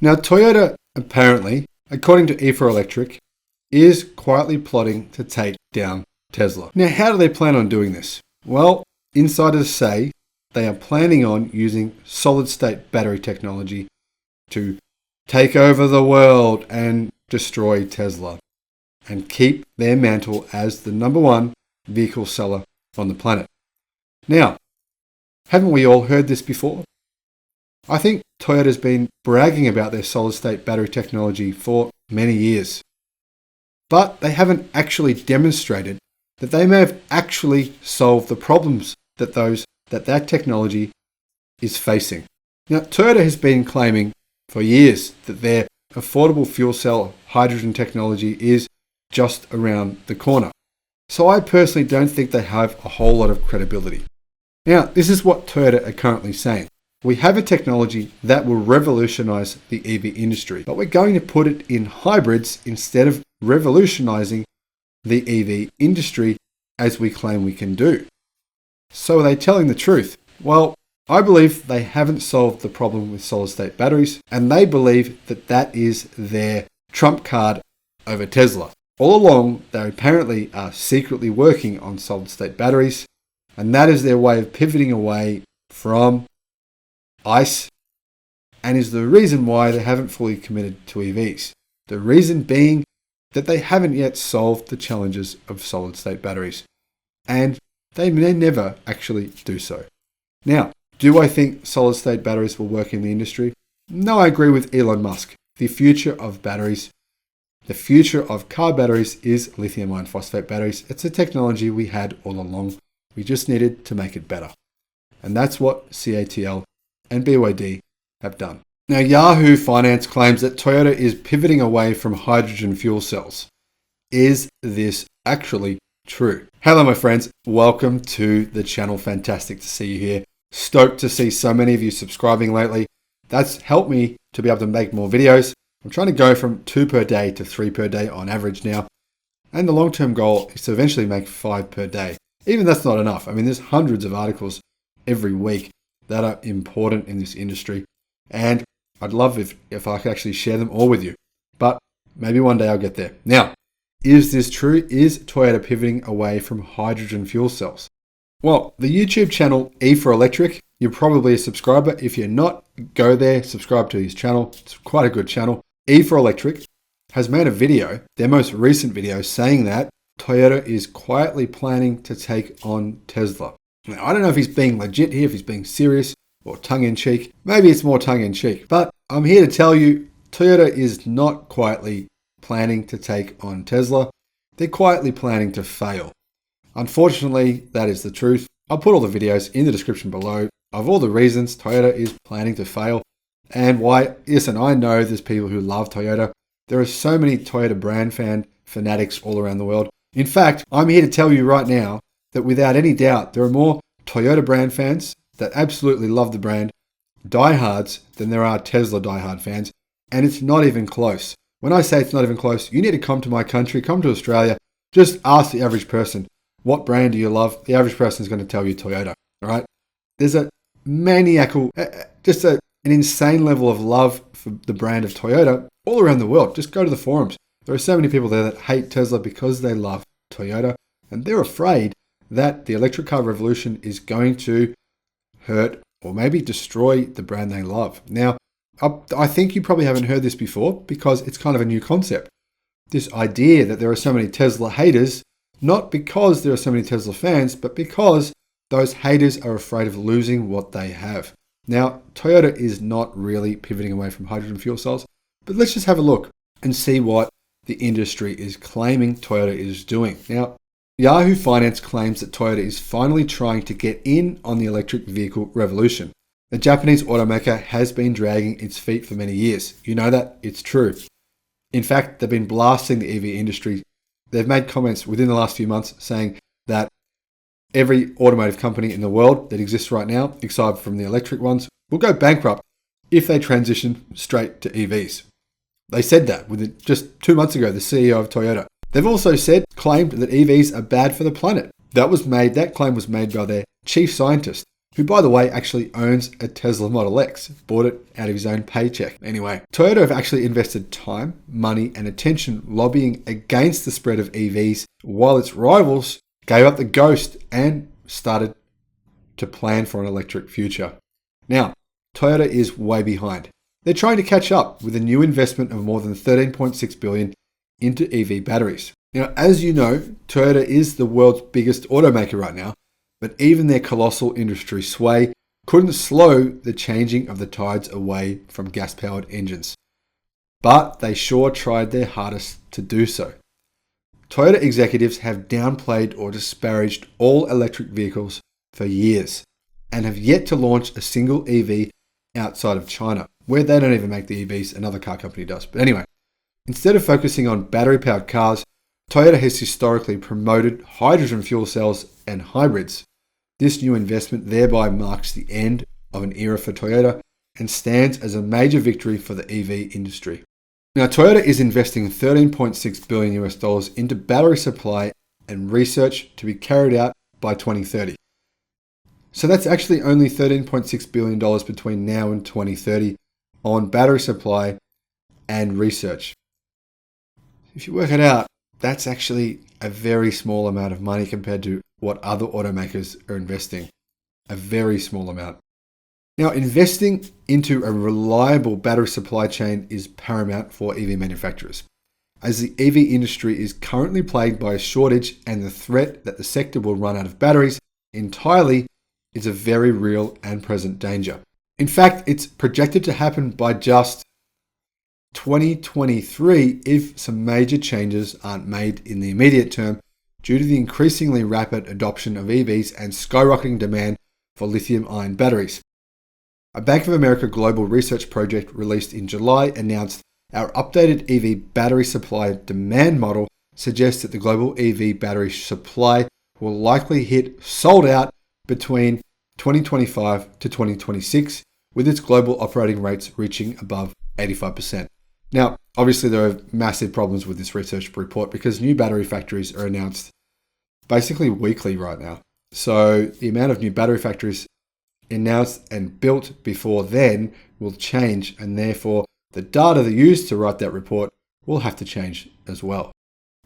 Now, Toyota apparently, according to E4Electric, is quietly plotting to take down Tesla. Now, how do they plan on doing this? Well, insiders say they are planning on using solid-state battery technology to take over the world and destroy Tesla and keep their mantle as the number one vehicle seller on the planet. Now, haven't we all heard this before? I think Toyota's been bragging about their solid-state battery technology for many years, but they haven't actually demonstrated that they may have actually solved the problems that technology is facing. Now, Toyota has been claiming for years that their affordable fuel cell hydrogen technology is just around the corner. So I personally don't think they have a whole lot of credibility. Now, this is what Toyota are currently saying. We have a technology that will revolutionize the EV industry, but we're going to put it in hybrids instead of revolutionizing the EV industry as we claim we can do. So are they telling the truth? Well, I believe they haven't solved the problem with solid-state batteries, and they believe that that is their trump card over Tesla. All along, they apparently are secretly working on solid-state batteries, and that is their way of pivoting away from ICE, and is the reason why they haven't fully committed to EVs. The reason being that they haven't yet solved the challenges of solid-state batteries, and they may never actually do so. Now, do I think solid-state batteries will work in the industry? No, I agree with Elon Musk. The future of batteries, the future of car batteries is lithium iron phosphate batteries. It's a technology we had all along. We just needed to make it better. And that's what CATL and BYD have done. Now, Yahoo Finance claims that Toyota is pivoting away from hydrogen fuel cells. Is this actually true? Hello, my friends. Welcome to the channel. Fantastic to see you here. Stoked to see so many of you subscribing lately. That's helped me to be able to make more videos. I'm trying to go from 2 per day to 3 per day on average now. And the long-term goal is to eventually make 5 per day. Even that's not enough. I mean, there's hundreds of articles every week that are important in this industry. And I'd love if I could actually share them all with you. But maybe one day I'll get there. Now, is this true? Is Toyota pivoting away from hydrogen fuel cells? Well, the YouTube channel E4Electric, you're probably a subscriber. If you're not, go there, subscribe to his channel. It's quite a good channel. E4Electric has made a video, their most recent video, saying that Toyota is quietly planning to take on Tesla. Now, I don't know if he's being legit here, if he's being serious or tongue-in-cheek. Maybe it's more tongue-in-cheek. But I'm here to tell you, Toyota is not quietly planning to take on Tesla. They're quietly planning to fail. Unfortunately, that is the truth. I'll put all the videos in the description below of all the reasons Toyota is planning to fail and why. Listen, I know there's people who love Toyota. There are so many Toyota brand fanatics all around the world. In fact, I'm here to tell you right now that without any doubt, there are more Toyota brand fans that absolutely love the brand, diehards, than there are Tesla diehard fans. And it's not even close. When I say it's not even close, you need to come to my country, come to Australia, just ask the average person, what brand do you love? The average person is going to tell you Toyota, all right? There's a maniacal, just an insane level of love for the brand of Toyota all around the world. Just go to the forums. There are so many people there that hate Tesla because they love Toyota, and they're afraid that the electric car revolution is going to hurt or maybe destroy the brand they love. Now, I think you probably haven't heard this before because it's kind of a new concept. This idea that there are so many Tesla haters, not because there are so many Tesla fans, but because those haters are afraid of losing what they have. Now, Toyota is not really pivoting away from hydrogen fuel cells, but let's just have a look and see what the industry is claiming Toyota is doing. Now, Yahoo Finance claims that Toyota is finally trying to get in on the electric vehicle revolution. The Japanese automaker has been dragging its feet for many years. You know that? It's true. In fact, they've been blasting the EV industry. They've made comments within the last few months saying that every automotive company in the world that exists right now, aside from the electric ones, will go bankrupt if they transition straight to EVs. They said that just 2 months ago, the CEO of Toyota. They've also claimed that EVs are bad for the planet. That claim was made by their chief scientist. who, by the way, actually owns a Tesla Model X, bought it out of his own paycheck. Anyway, Toyota have actually invested time, money, and attention lobbying against the spread of EVs, while its rivals gave up the ghost and started to plan for an electric future. Now, Toyota is way behind. They're trying to catch up with a new investment of more than $13.6 billion into EV batteries. Now, as you know, Toyota is the world's biggest automaker right now, but even their colossal industry sway couldn't slow the changing of the tides away from gas-powered engines. But they sure tried their hardest to do so. Toyota executives have downplayed or disparaged all electric vehicles for years and have yet to launch a single EV outside of China, where they don't even make the EVs, another car company does. But anyway, instead of focusing on battery-powered cars, Toyota has historically promoted hydrogen fuel cells and hybrids. This new investment thereby marks the end of an era for Toyota and stands as a major victory for the EV industry. Now, Toyota is investing $13.6 billion US into battery supply and research to be carried out by 2030. So that's actually only $13.6 billion between now and 2030 on battery supply and research. If you work it out, that's actually a very small amount of money compared to what other automakers are investing. A very small amount. Now, investing into a reliable battery supply chain is paramount for EV manufacturers, as the EV industry is currently plagued by a shortage, and the threat that the sector will run out of batteries entirely is a very real and present danger. In fact, it's projected to happen by just 2023 if some major changes aren't made in the immediate term due to the increasingly rapid adoption of EVs and skyrocketing demand for lithium-ion batteries. A Bank of America global research project released in July announced our updated EV battery supply demand model suggests that the global EV battery supply will likely hit sold out between 2025 to 2026, with its global operating rates reaching above 85%. Now, obviously there are massive problems with this research report because new battery factories are announced basically weekly right now. So the amount of new battery factories announced and built before then will change, and therefore the data they used to write that report will have to change as well.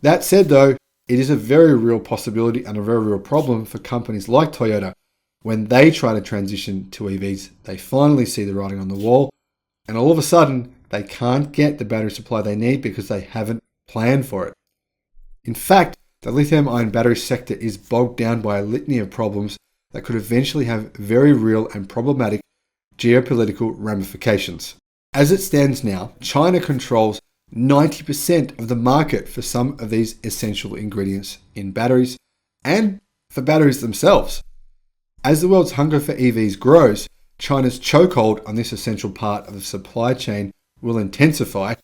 That said though, it is a very real possibility and a very real problem for companies like Toyota. When they try to transition to EVs, they finally see the writing on the wall, and all of a sudden they can't get the battery supply they need because they haven't planned for it. In fact, the lithium-ion battery sector is bogged down by a litany of problems that could eventually have very real and problematic geopolitical ramifications. As it stands now, China controls 90% of the market for some of these essential ingredients in batteries and for batteries themselves. As the world's hunger for EVs grows, China's chokehold on this essential part of the supply chain will intensify,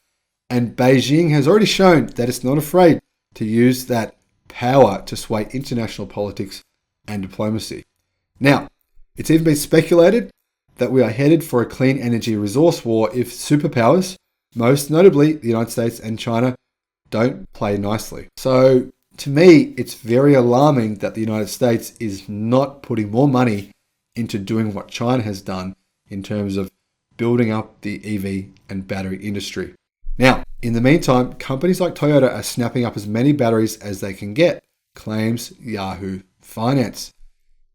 and Beijing has already shown that it's not afraid to use that power to sway international politics and diplomacy. Now, it's even been speculated that we are headed for a clean energy resource war if superpowers, most notably the United States and China, don't play nicely. So, to me, it's very alarming that the United States is not putting more money into doing what China has done in terms of building up the EV and battery industry. Now, in the meantime, companies like Toyota are snapping up as many batteries as they can get, claims Yahoo Finance.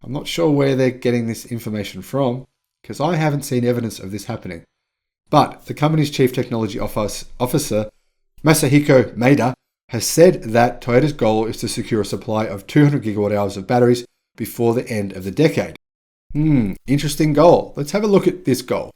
I'm not sure where they're getting this information from, because I haven't seen evidence of this happening. But the company's chief technology officer, Masahiko Maeda, has said that Toyota's goal is to secure a supply of 200 gigawatt hours of batteries before the end of the decade. Interesting goal. Let's have a look at this goal.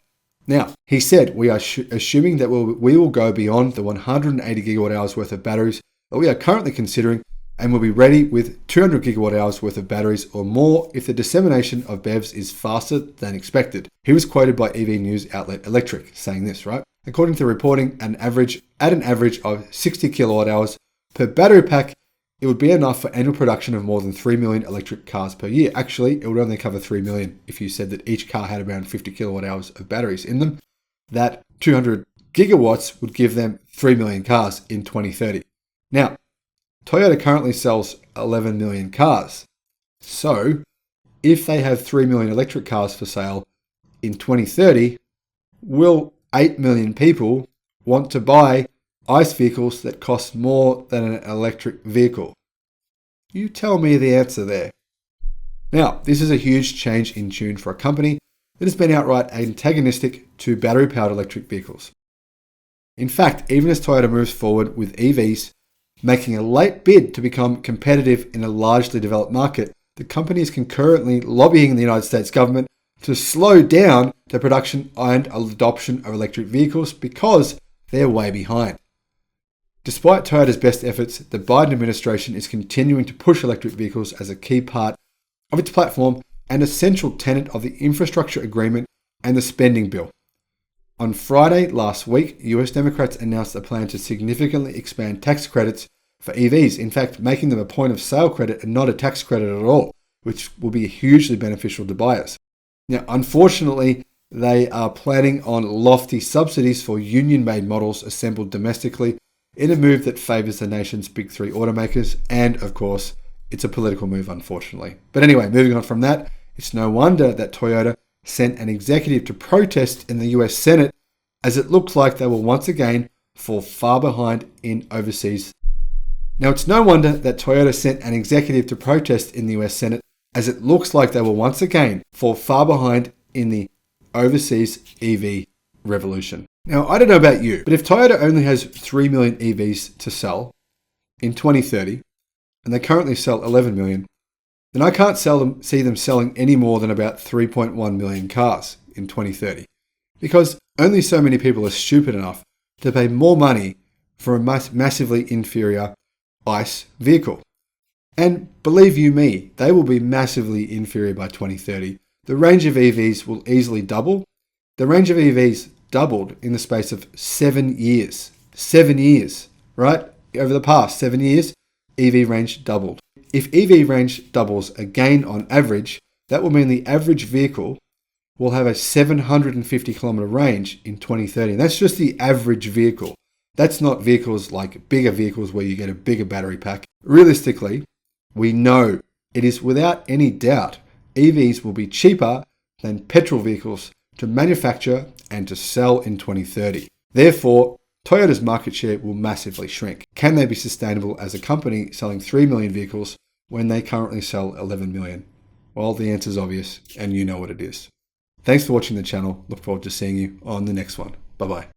Now, he said, we are assuming that we will go beyond the 180 gigawatt hours worth of batteries that we are currently considering, and will be ready with 200 gigawatt hours worth of batteries or more if the dissemination of BEVs is faster than expected. He was quoted by EV news outlet Electric saying this, right? According to reporting, at an average of 60 kilowatt hours per battery pack, it would be enough for annual production of more than 3 million electric cars per year. Actually, it would only cover 3 million if you said that each car had around 50 kilowatt hours of batteries in them. That 200 gigawatts would give them 3 million cars in 2030. Now, Toyota currently sells 11 million cars. So, if they have 3 million electric cars for sale in 2030, will 8 million people want to buy ICE vehicles that cost more than an electric vehicle? You tell me the answer there. Now, this is a huge change in tune for a company that has been outright antagonistic to battery-powered electric vehicles. In fact, even as Toyota moves forward with EVs, making a late bid to become competitive in a largely developed market, the company is concurrently lobbying the United States government to slow down the production and adoption of electric vehicles because they're way behind. Despite Toyota's best efforts, the Biden administration is continuing to push electric vehicles as a key part of its platform and a central tenet of the infrastructure agreement and the spending bill. On Friday last week, US Democrats announced a plan to significantly expand tax credits for EVs, in fact, making them a point of sale credit and not a tax credit at all, which will be hugely beneficial to buyers. Now, unfortunately, they are planning on lofty subsidies for union-made models assembled domestically in a move that favors the nation's big three automakers, and of course, it's a political move, unfortunately. But anyway, moving on from that, it's no wonder that Toyota sent an executive to protest in the US Senate, as it looks like they will once again fall far behind in overseas. Now, it's no wonder that Toyota sent an executive to protest in the US Senate, as it looks like they will once again fall far behind in the overseas EV revolution. Now, I don't know about you, but if Toyota only has 3 million EVs to sell in 2030, and they currently sell 11 million, then I can't see them selling any more than about 3.1 million cars in 2030, because only so many people are stupid enough to pay more money for a massively inferior ICE vehicle. And believe you me, they will be massively inferior by 2030. The range of EVs will easily double. The range of EVs doubled in the space of 7 years. 7 years, right? Over the past 7 years, EV range doubled. If EV range doubles again on average, that will mean the average vehicle will have a 750 kilometer range in 2030. And that's just the average vehicle. That's not vehicles like bigger vehicles where you get a bigger battery pack. Realistically, we know it is without any doubt EVs will be cheaper than petrol vehicles to manufacture and to sell in 2030. Therefore, Toyota's market share will massively shrink. Can they be sustainable as a company selling 3 million vehicles when they currently sell 11 million? Well, the answer is obvious, and you know what it is. Thanks for watching the channel. Look forward to seeing you on the next one. Bye-bye.